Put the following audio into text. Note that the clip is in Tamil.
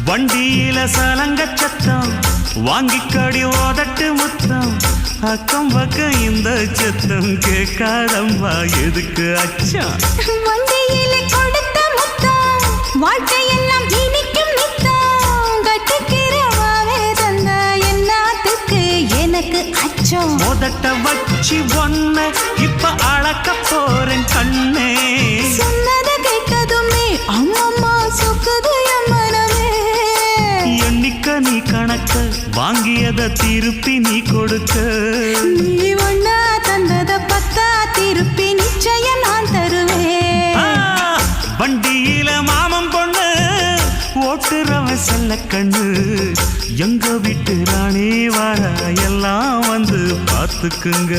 வண்டியில சலங்க சத்தம் வாங்கிக்கடி ஓதட்டு முத்தம் அக்கம் பக்கம் இந்த சத்தம் கேட்காதம்மா எதுக்கு அச்சம் வண்டியில கொடுத்த முத்தம் வாழ்க்கையெல்லாம் இனிக்கும் நித்தம் கட்டுக்கிறவாவே தந்த எல்லாத்துக்கு எனக்கு அச்சம் ஓதட்ட வச்சு ஒன்ன இப்ப அளக்க போறேன் கண்ணே சொன்னத கேட்டதுமே அம்மம்மா சொக்குது என் மனமே எண்ணிக்க நீ கணக்க வாங்கியத திருப்பி நீ கொடுக்க நீ ஒன்னா தந்தத பத்தா திருப்பி நிச்சயம் நான் தருவேன் வண்டியில மாமன் பொண்ணு ஓட்டுறவன் செல்ல கண்ணு எங்க வீட்டு ராணி வர எல்லாம் வந்து பார்த்துக்குங்க